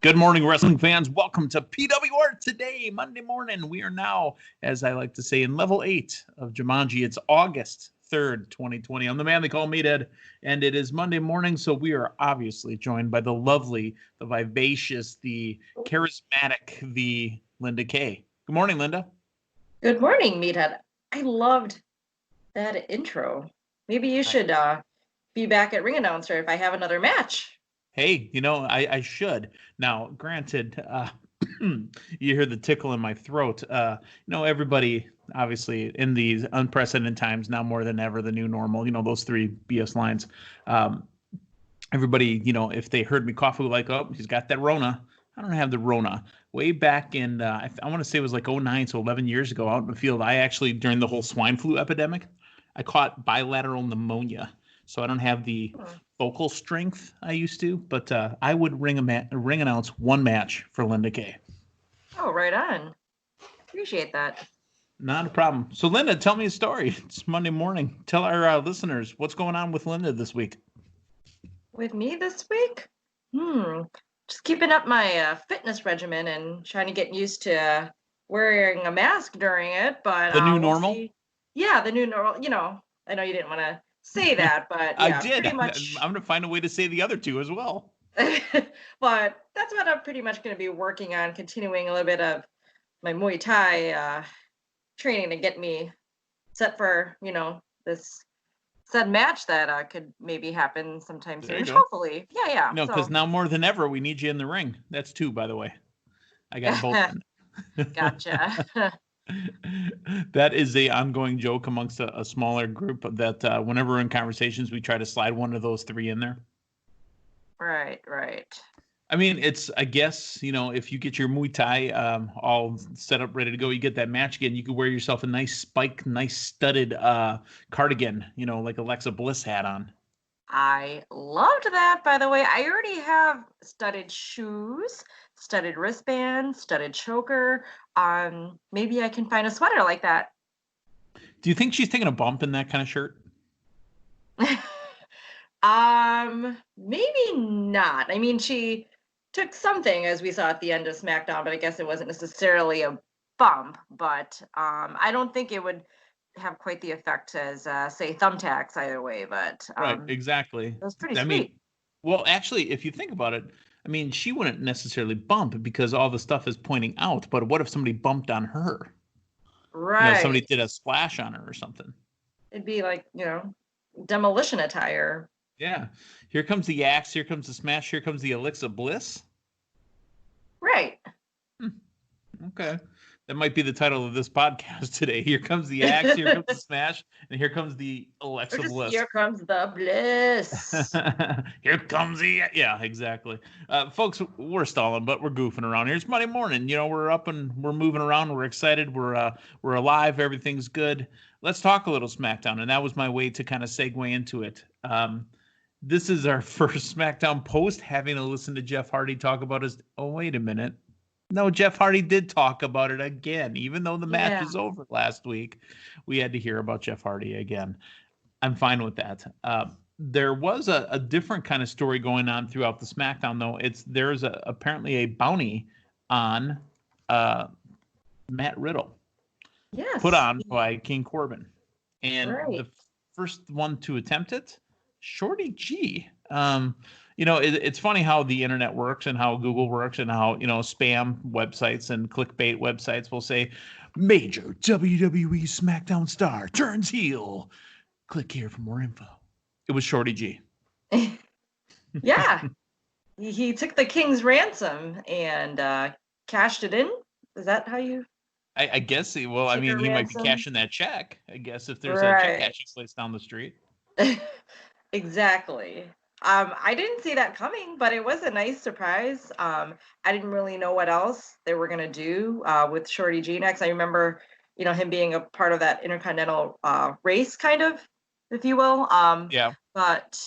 Good morning, wrestling fans. Welcome to PWR Today, Monday morning. We are now, as I like to say, in level 8 of Jumanji. It's August 3rd, 2020. I'm the man they call Meathead, and it is Monday morning, so we are obviously joined by the lovely, the vivacious, the charismatic, the Linda Kay. Good morning, Linda. Good morning, Meathead. I loved that intro. Maybe you should be back at ring announcer if I have another match. Hey, I should. Now, granted, you hear the tickle in my throat. Everybody, obviously, in these unprecedented times, now more than ever, the new normal, those three BS lines. Everybody, if they heard me cough, like, oh, he's got that Rona. I don't have the Rona. Way back in, I want to say it was like 09, so 11 years ago out in the field, I actually, during the whole swine flu epidemic, I caught bilateral pneumonia. So I don't have the vocal strength I used to, but I would ring announce one match for Linda Kay. Oh, right on. Appreciate that. Not a problem. So Linda, tell me a story. It's Monday morning. Tell our listeners what's going on with Linda this week. With me this week? Just keeping up my fitness regimen and trying to get used to wearing a mask during it. But the new normal? Yeah, the new normal. I know you didn't want to say that, but yeah, I did. Pretty much. I'm going to find a way to say the other two as well. But that's what I'm pretty much going to be working on, continuing a little bit of my Muay Thai training to get me set for, this said match that could maybe happen sometime soon. Hopefully. Yeah. No, because now more than ever, we need you in the ring. That's 2, by the way. I got both. Gotcha. That is a ongoing joke amongst a smaller group that whenever we're in conversations, we try to slide one of those 3 in there. Right. I mean, it's, I guess, if you get your Muay Thai all set up, ready to go, you get that match again, you could wear yourself a nice spike, nice studded cardigan, like Alexa Bliss had on. I loved that, by the way. I already have studded shoes, studded wristband, studded choker. Maybe I can find a sweater like that. Do you think she's taking a bump in that kind of shirt? Maybe not. I mean, she took something, as we saw at the end of Smackdown, but I guess it wasn't necessarily a bump. But I don't think it would have quite the effect as, say, thumbtacks either way. But right, exactly. It was pretty sweet. Well, actually, if you think about it, I mean, she wouldn't necessarily bump because all the stuff is pointing out. But what if somebody bumped on her? Right. Somebody did a splash on her or something. It'd be like, demolition attire. Yeah. Here comes the axe. Here comes the smash. Here comes the Alexia Bliss. Right. Okay. That might be the title of this podcast today. Here comes the axe. Here comes the smash. And here comes the Alexia Bliss. Here comes the bliss. Here comes the... Yeah, exactly. Folks, we're stalling, but we're goofing around here. It's Monday morning. We're up and we're moving around. We're excited. We're alive. Everything's good. Let's talk a little Smackdown. And that was my way to kind of segue into it. This is our first Smackdown post, having to listen to Jeff Hardy talk about his... Oh, wait a minute. No, Jeff Hardy did talk about it again. Even though the match was over last week, we had to hear about Jeff Hardy again. I'm fine with that. There was a different kind of story going on throughout the Smackdown, though. There's apparently a bounty on Matt Riddle. Yes. Put on by King Corbin. And right. The first one to attempt it, Shorty G. It's funny how the internet works and how Google works and how, spam websites and clickbait websites will say, major WWE SmackDown star turns heel. Click here for more info. It was Shorty G. Yeah. He took the king's ransom and cashed it in. Is that how you... I guess, he might be cashing that check, I guess, if there's a check cashing place down the street. Exactly. I didn't see that coming, but it was a nice surprise. I didn't really know what else they were going to do with Shorty G next. I remember, him being a part of that Intercontinental race, kind of, if you will. Yeah. But,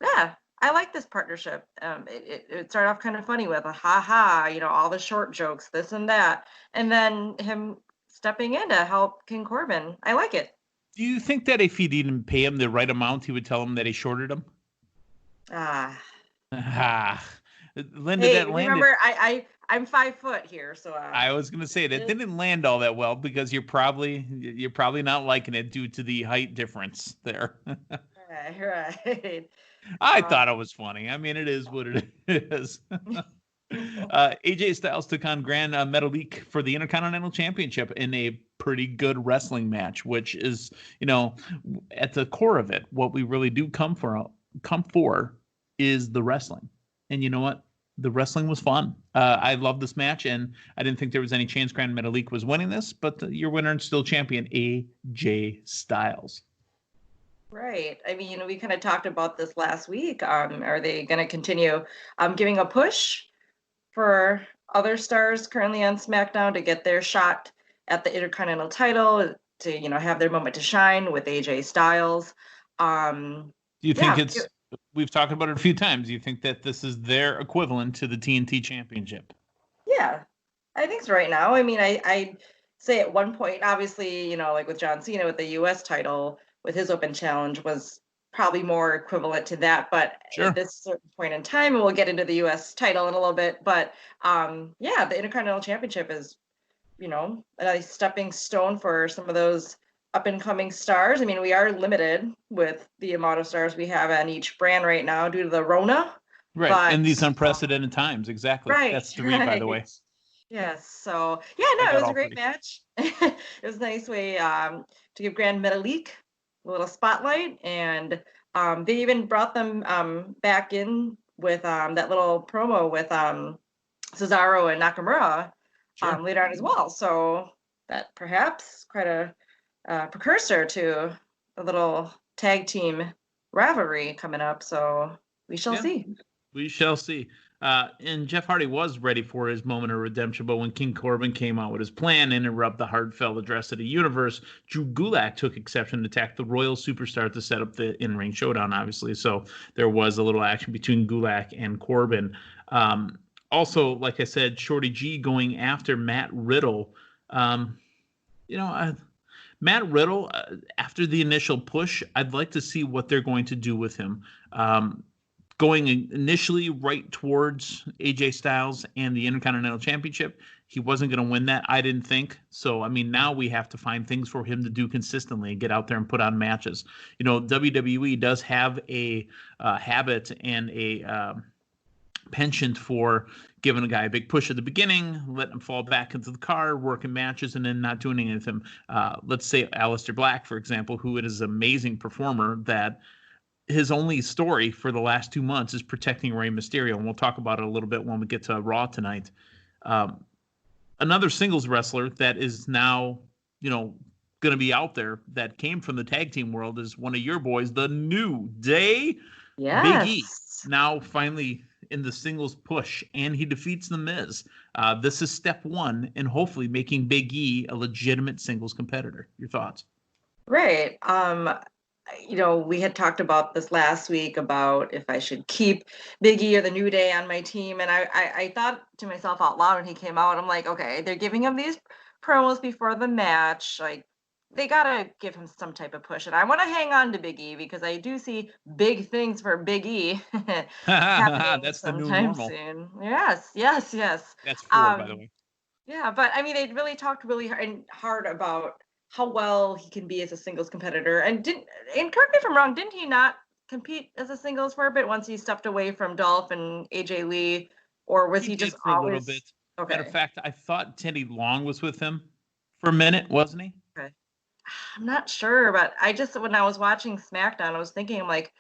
yeah, I like this partnership. It started off kind of funny with a ha-ha, all the short jokes, this and that. And then him stepping in to help King Corbin. I like it. Do you think that if he didn't pay him the right amount, he would tell him that he shorted him? Lynn, did Hey, that land? remember, I'm 5 foot here, so I was going to say that didn't land all that well because you're probably not liking it due to the height difference there. right. I thought it was funny. I mean, it is what it is. AJ Styles took on Grand Metalik for the Intercontinental Championship in a pretty good wrestling match, which is, at the core of it, what we really do come for is the wrestling. And you know what? The wrestling was fun. I love this match, and I didn't think there was any chance Grand Metalik was winning this, but your winner and still champion, AJ Styles. Right. I mean, we kind of talked about this last week. Are they going to continue giving a push for other stars currently on SmackDown to get their shot at the Intercontinental title, to, have their moment to shine with AJ Styles? Do you think we've talked about it a few times, do you think that this is their equivalent to the TNT Championship? Yeah, I think so right now. I mean, I say at one point, obviously, like with John Cena with the US title, with his open challenge, was probably more equivalent to that. But sure, at this certain point in time, and we'll get into the US title in a little bit, but the Intercontinental Championship is, a nice stepping stone for some of those up and coming stars. I mean, we are limited with the amount of stars we have on each brand right now due to the Rona. Right. But, in these unprecedented times. Exactly. Right. That's 3, by the way. Yes. So it was a great match. It was a nice way to give Grand Metalik a little spotlight, and they even brought them back in with that little promo with Cesaro and Nakamura later on as well. So that perhaps quite a precursor to a little tag team rivalry coming up. So we shall see. We shall see. And Jeff Hardy was ready for his moment of redemption, but when King Corbin came out with his plan and interrupt the heartfelt address of the universe, Drew Gulak took exception and attacked the Royal Superstar to set up the in-ring showdown, obviously. So there was a little action between Gulak and Corbin. Also, like I said, Shorty G going after Matt Riddle. Matt Riddle, after the initial push, I'd like to see what they're going to do with him. Going initially right towards AJ Styles and the Intercontinental Championship, he wasn't going to win that, I didn't think. So, I mean, now we have to find things for him to do consistently and get out there and put on matches. WWE does have a habit and a penchant for giving a guy a big push at the beginning, letting him fall back into the car, working matches, and then not doing anything. Let's say Aleister Black, for example, who is an amazing performer that his only story for the last 2 months is protecting Rey Mysterio, and we'll talk about it a little bit when we get to Raw tonight. Another singles wrestler that is now, going to be out there that came from the tag team world is one of your boys, the New Day. Yes. Big E, now finally in the singles push, and he defeats The Miz. This is step one in hopefully making Big E a legitimate singles competitor. Your thoughts? Right. We had talked about this last week about if I should keep Big E or the New Day on my team. And I thought to myself out loud when he came out, I'm like, okay, they're giving him these promos before the match. Like, they got to give him some type of push. And I want to hang on to Big E because I do see big things for Big E. That's the new normal. Soon. Yes. That's 4, by the way. Yeah, but I mean, they really talked really hard about how well he can be as a singles competitor. And correct me if I'm wrong, didn't he not compete as a singles for a bit once he stepped away from Dolph and AJ Lee? Or was he just for always... a little bit? Okay. Matter of fact, I thought Teddy Long was with him for a minute, wasn't he? Okay. I'm not sure, but when I was watching SmackDown, I was thinking, I'm like,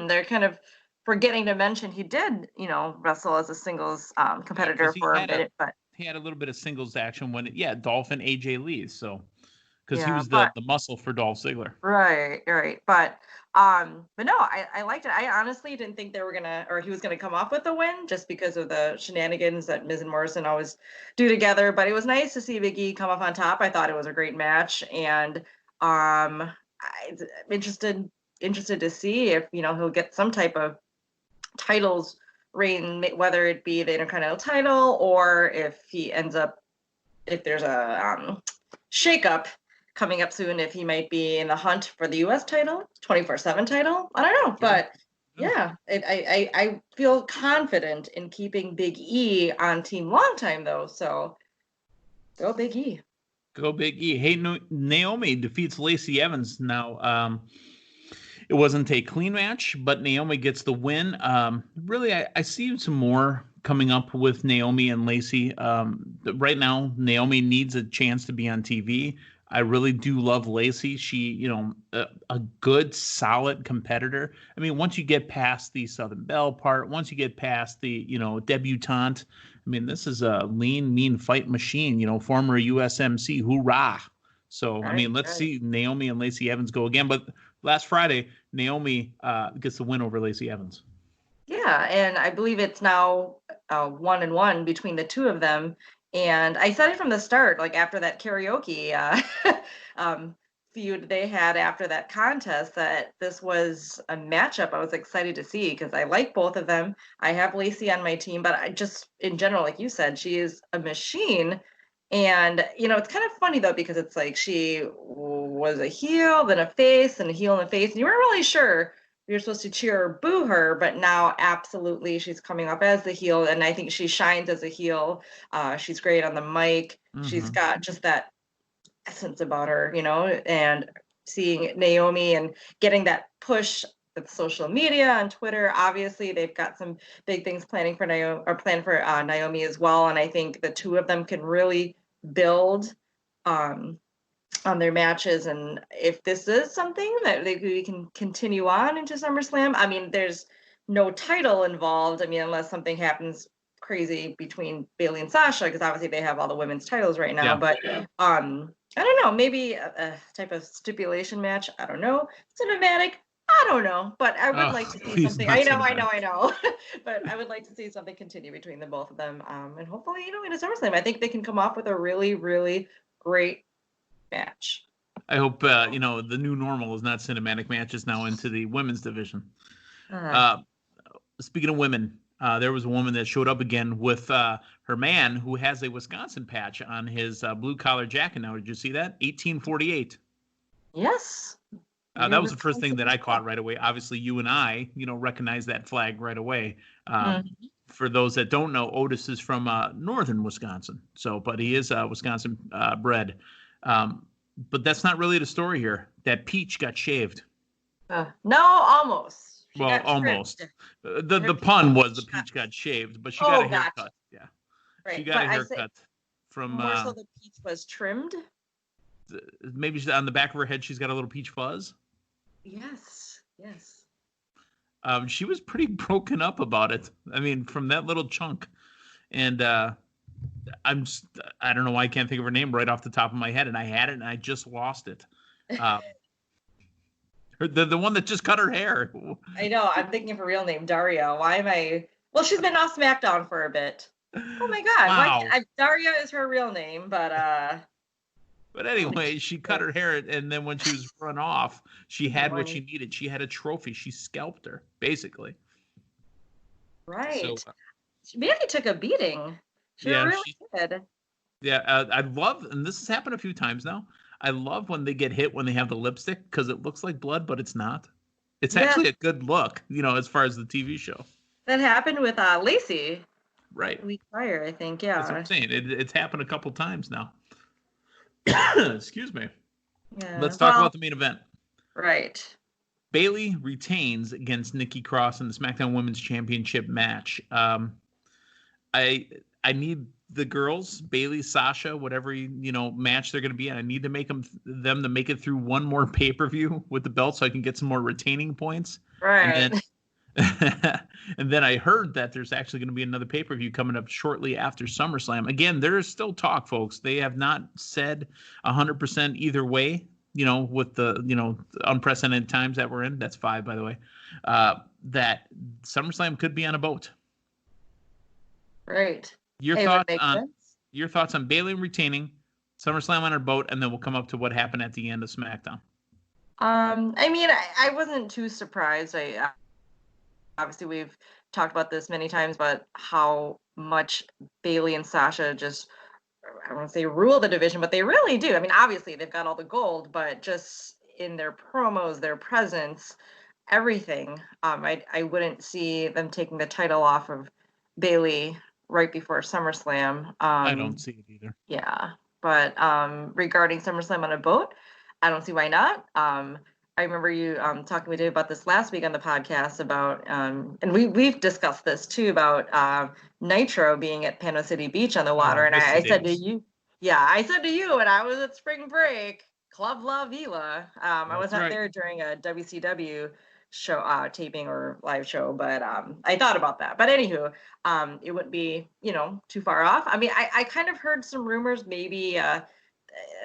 they're kind of forgetting to mention he did, wrestle as a singles competitor for a minute. But he had a little bit of singles action when Dolph and AJ Lee, so... Because he was the muscle for Dolph Ziggler. Right. But no, I liked it. I honestly didn't think he was gonna come off with a win just because of the shenanigans that Miz and Morrison always do together. But it was nice to see Big E come off on top. I thought it was a great match, and I'm interested to see if he'll get some type of titles reign, whether it be the Intercontinental title or if there's a shakeup coming up soon, if he might be in the hunt for the U.S. title, 24/7 title. I don't know, but Yeah, I feel confident in keeping Big E on Team Long Time though. So go Big E. Go Big E. Hey, Naomi defeats Lacey Evans now. It wasn't a clean match, but Naomi gets the win. Really, I see some more coming up with Naomi and Lacey. Right now, Naomi needs a chance to be on TV. I really do love Lacey. She, a good, solid competitor. I mean, once you get past the Southern Belle part, once you get past the, debutante, I mean, this is a lean, mean fight machine, former USMC. Hoorah. So, I mean, let's see Naomi and Lacey Evans go again. But last Friday, Naomi gets the win over Lacey Evans. Yeah, and I believe it's now 1-1 between the two of them. And I said it from the start, like after that karaoke feud they had after that contest, that this was a matchup I was excited to see because I like both of them. I have Lacey on my team, but I just, in general, like you said, she is a machine. And, it's kind of funny, though, because it's like she was a heel, then a face, and a heel and a face. And you weren't really sure you're supposed to cheer or boo her, but now absolutely she's coming up as the heel. And I think she shines as a heel. She's great on the mic. Mm-hmm. She's got just that essence about her, and seeing Naomi and getting that push with social media on Twitter. Obviously, they've got some big things planning for Naomi as well. And I think the two of them can really build on their matches. And if this is something that we can continue on into SummerSlam, I mean, there's no title involved. I mean, unless something happens crazy between Bayley and Sasha, because obviously they have all the women's titles right now. Yeah. But I don't know, maybe a type of stipulation match. I don't know. Cinematic. I don't know, but I would like to see something. I know. But I would like to see something continue between the both of them. And hopefully, in a SummerSlam, I think they can come off with a really, really great match. I hope, the new normal is not cinematic matches now into the women's division. Speaking of women, there was a woman that showed up again with her man who has a Wisconsin patch on his blue collar jacket. Now, did you see that? 1848. Yes. That was the first thing that I caught right away. Obviously, you and I, recognize that flag right away. For those that don't know, Otis is from northern Wisconsin. But he is Wisconsin bred. But that's not really the story here. That peach got shaved. No, almost. Well, almost. The pun was the peach got shaved, but she got a haircut. Yeah, right. She got a haircut from. More so, the peach was trimmed. Maybe on the back of her head, she's got a little peach fuzz. Yes. She was pretty broken up about it. I mean, from that little chunk, and I don't know why I can't think of her name right off the top of my head, and I had it and I just lost it. The one that just cut her hair. I know. I'm thinking of her real name, Daria. Why am I? Well, she's been off Smackdown for a bit. Oh my God! Wow. Daria is her real name, but. But anyway, she cut her hair, and then when she was run off, she had what she needed. She had a trophy. She scalped her, basically. Right. So, Mandy took a beating. She really did. Yeah, I love, and this has happened a few times now. I love when they get hit when they have the lipstick because it looks like blood, but it's not. It's actually a good look, as far as the TV show. That happened with Lacey. Right. A week prior, I think. Yeah. That's what I'm saying. It's happened a couple times now. Excuse me. Yeah, let's talk about the main event. Right. Bayley retains against Nikki Cross in the SmackDown Women's Championship match. I need the girls, Bayley, Sasha, whatever match they're going to be in. I need to make them to make it through one more pay-per-view with the belt so I can get some more retaining points. Right. And then I heard that there's actually going to be another pay-per-view coming up shortly after SummerSlam. Again, there is still talk, folks. They have not said 100% either way, with the, unprecedented times that we're in. That's 5, by the way, that SummerSlam could be on a boat. Right. Your thoughts on Bayley retaining, SummerSlam on her boat, and then we'll come up to what happened at the end of SmackDown. I mean, I wasn't too surprised. Obviously, we've talked about this many times, but how much Bayley and Sasha just, I don't want to say rule the division, but they really do. I mean, obviously, they've got all the gold, but just in their promos, their presence, everything. I wouldn't see them taking the title off of Bailey right before SummerSlam. I don't see it either. Yeah, but regarding SummerSlam on a boat, I don't see why not. I remember you talking with Dave about this last week on the podcast about, and we've discussed this too about Nitro being at Pano City Beach on the water, and I said to you, I said to you, and I was at spring break, Club La Vila. I was not there during a WCW show taping or live show, but I thought about that. But anywho, it wouldn't be too far off. I mean, I kind of heard some rumors maybe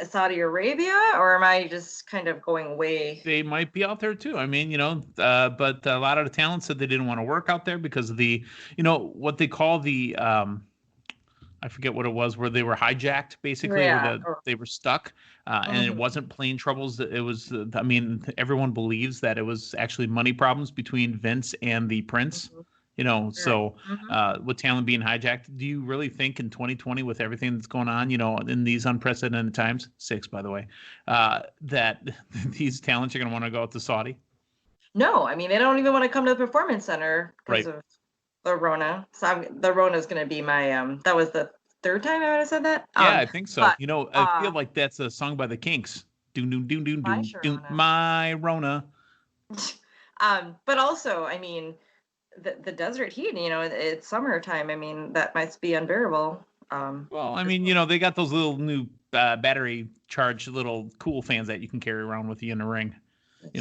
Saudi Arabia, or am I just kind of going way? They might be out there too. I mean, but a lot of the talent said they didn't want to work out there because of the, what they call the, I forget what it was, where they were hijacked, basically, where they were stuck, and it wasn't plane troubles. It was, I mean, everyone believes that it was actually money problems between Vince and the Prince. So with talent being hijacked, do you really think in 2020 with everything that's going on, in these unprecedented times, 6, by the way, that these talents are going to want to go out to Saudi? No, I mean, they don't even want to come to the Performance Center because of the Rona. So the Rona is going to be my, that was the third time I would have said that. Yeah, I think so. But, I feel like that's a song by the Kinks. Doon, doon, doon, doon, doon, doon, my Rona. But also, I mean, the desert heat, it's summertime. I mean, that might be unbearable. Well, I mean, they got those little new battery charged little cool fans that you can carry around with you in the ring.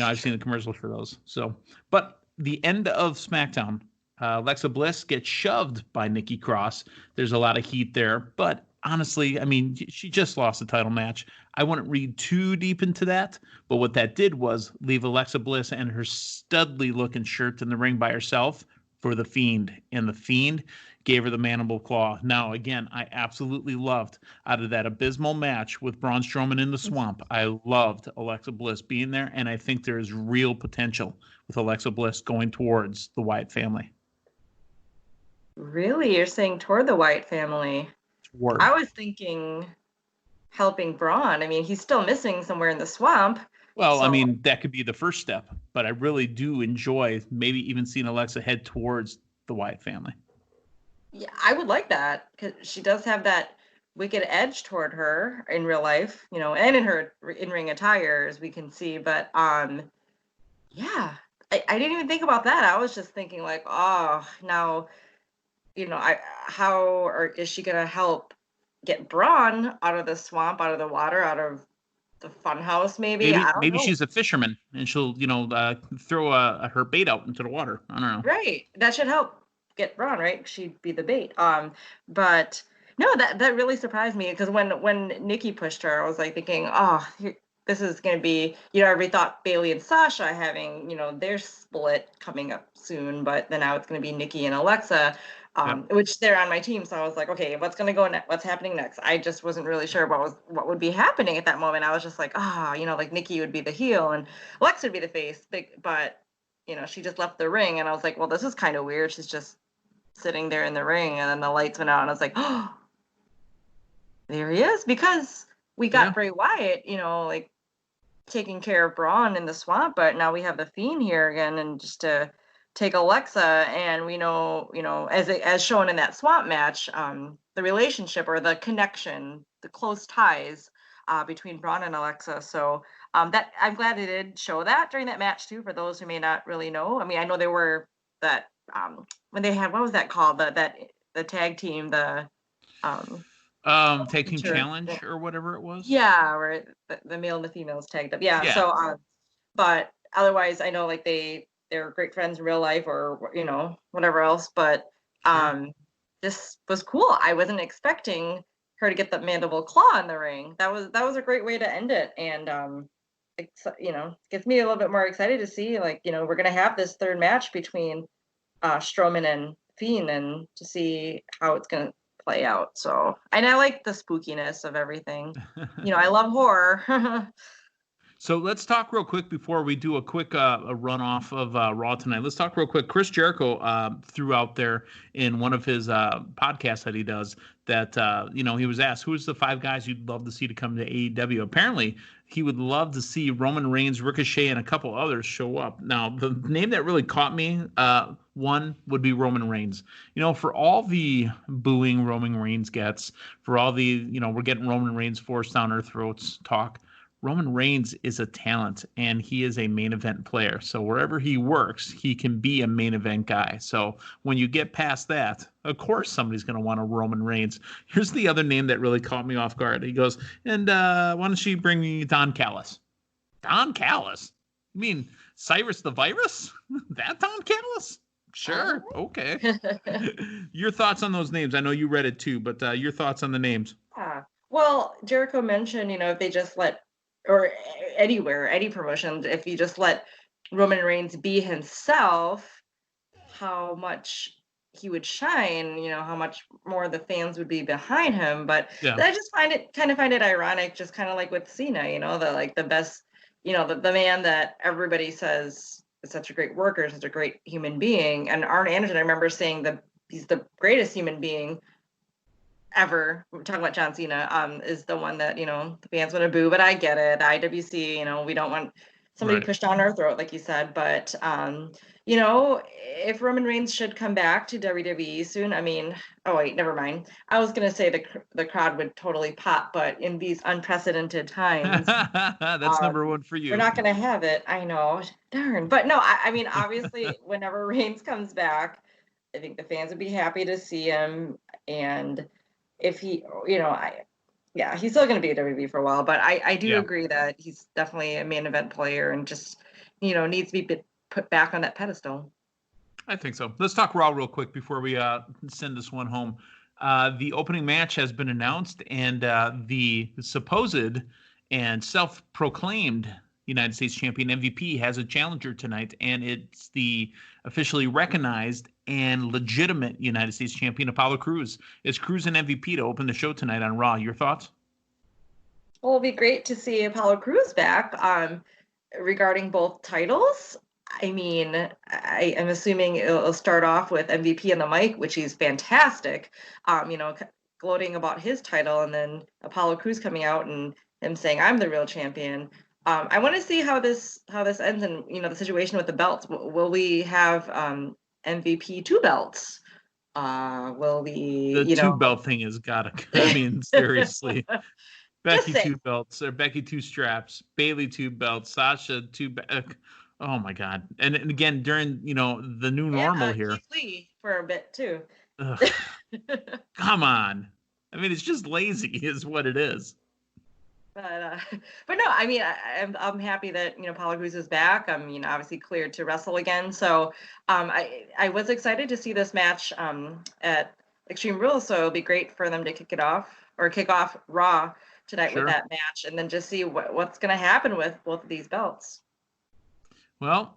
I've seen the commercials for those. So, but the end of SmackDown, Alexa Bliss gets shoved by Nikki Cross. There's a lot of heat there, but honestly, I mean, she just lost the title match. I wouldn't read too deep into that, but what that did was leave Alexa Bliss and her studly looking shirt in the ring by herself for The Fiend, and The Fiend gave her the mandible claw. Now, again, I absolutely loved out of that abysmal match with Braun Strowman in the swamp. I loved Alexa Bliss being there, and I think there is real potential with Alexa Bliss going towards the Wyatt family. Really? You're saying toward the Wyatt family? Toward. I was thinking helping Braun. I mean, he's still missing somewhere in the swamp. Well, so, I mean, that could be the first step, but I really do enjoy maybe even seeing Alexa head towards the Wyatt family. Yeah, I would like that because she does have that wicked edge toward her in real life, and in her in-ring attire, as we can see. But yeah, I didn't even think about that. I was just thinking like, oh, now, is she gonna help get Braun out of the swamp, out of the water, out of the funhouse? Maybe she's a fisherman and she'll throw her bait out into the water. I don't know. Right, that should help get Braun, right? She'd be the bait. But no, that really surprised me because when Nikki pushed her, I was like thinking, oh, this is going to be, I already thought Bailey and Sasha having, their split coming up soon, but then now it's going to be Nikki and Alexa. Which they're on my team, so I was like, okay, what's gonna go next? What's happening next? I just wasn't really sure what would be happening at that moment. I was just like, like Nikki would be the heel and Alexa would be the face, but she just left the ring, and I was like, well, this is kind of weird. She's just sitting there in the ring, and then the lights went out, and I was like, oh, there he is, because we got Bray Wyatt, like taking care of Braun in the swamp, but now we have the Fiend here again, and just to take Alexa, and we know, as shown in that swamp match, the relationship or the connection, the close ties between Braun and Alexa. So that I'm glad they did show that during that match too. For those who may not really know, I mean, I know there were that when they had, what was that called? The tag team, the tag team challenge or whatever it was. Yeah, where the male and the females tagged up. Yeah. So, but otherwise, I know like they're great friends in real life or, whatever else. But this was cool. I wasn't expecting her to get the mandible claw in the ring. That was a great way to end it. And, gets me a little bit more excited to see, like, we're going to have this third match between Strowman and Fiend, and to see how it's going to play out. So, and I like the spookiness of everything. I love horror. So let's talk real quick before we do a quick a run off of Raw tonight. Let's talk real quick. Chris Jericho threw out there in one of his podcasts that he does that, he was asked, who's the 5 guys you'd love to see to come to AEW? Apparently, he would love to see Roman Reigns, Ricochet, and a couple others show up. Now, the name that really caught me, one would be Roman Reigns. For all the booing Roman Reigns gets, for all the, we're getting Roman Reigns forced down our throats talk, Roman Reigns is a talent, and he is a main event player. So wherever he works, he can be a main event guy. So when you get past that, of course somebody's going to want a Roman Reigns. Here's the other name that really caught me off guard. He goes, and why don't you bring me Don Callis? Don Callis? You mean Cyrus the Virus? That Don Callis? Sure. Okay. Your thoughts on those names? I know you read it too, but your thoughts on the names? Well, Jericho mentioned, if they just or anywhere, any promotions, if you just let Roman Reigns be himself, how much he would shine, how much more the fans would be behind him. But I just find it ironic, just kind of like with Cena, the best, the man that everybody says is such a great worker, such a great human being. And Arn Anderson, I remember saying that he's the greatest human being ever. We're talking about John Cena, is the one that, the fans want to boo, but I get it. IWC, we don't want somebody pushed down our throat, like you said. But, if Roman Reigns should come back to WWE soon, oh wait, never mind. I was going to say the crowd would totally pop, but in these unprecedented times. That's number one for you. We're not going to have it. I know. Darn. But no, obviously, whenever Reigns comes back, I think the fans would be happy to see him. And if he, he's still going to be at WWE for a while, but I do agree that he's definitely a main event player and just, needs to be put back on that pedestal. I think so. Let's talk Raw real quick before we send this one home. The opening match has been announced, and the supposed and self-proclaimed United States champion MVP has a challenger tonight, and it's the officially recognized and legitimate United States champion, Apollo Crews. It's Crews and MVP to open the show tonight on Raw. Your thoughts? Well, it'll be great to see Apollo Crews back. Regarding both titles, I am assuming it'll start off with MVP on the mic, which he's fantastic, gloating about his title, and then Apollo Crews coming out and him saying, I'm the real champion. I want to see how this ends, and the situation with the belts. Will we have MVP 2 belts? Will we? The 2 belt thing has got to. Seriously. Becky 2 belts, or Becky 2 straps, Bayley 2 belts, Sasha 2. Oh my God! And again, during the new normal here, Keith Lee for a bit too. Come on, it's just lazy, is what it is. But no, I'm happy that Apollo Crews is back. Obviously cleared to wrestle again. So I was excited to see this match at Extreme Rules. So it'll be great for them to kick off Raw tonight with that match, and then just see what's going to happen with both of these belts. Well,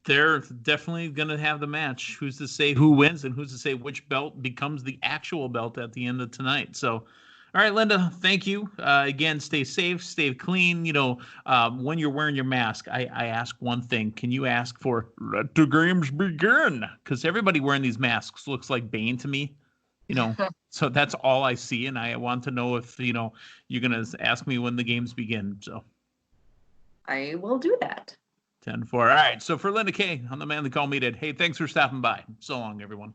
they're definitely going to have the match. Who's to say who wins, and who's to say which belt becomes the actual belt at the end of tonight? So, all right, Linda, thank you. Again, stay safe, stay clean. When you're wearing your mask, I ask one thing. Can you ask for, let the games begin? Because everybody wearing these masks looks like Bane to me. So that's all I see, and I want to know if, you're going to ask me when the games begin. So I will do that. 10-4. All right, so for Linda Kay, I'm the man they call Meathead. Hey, thanks for stopping by. So long, everyone.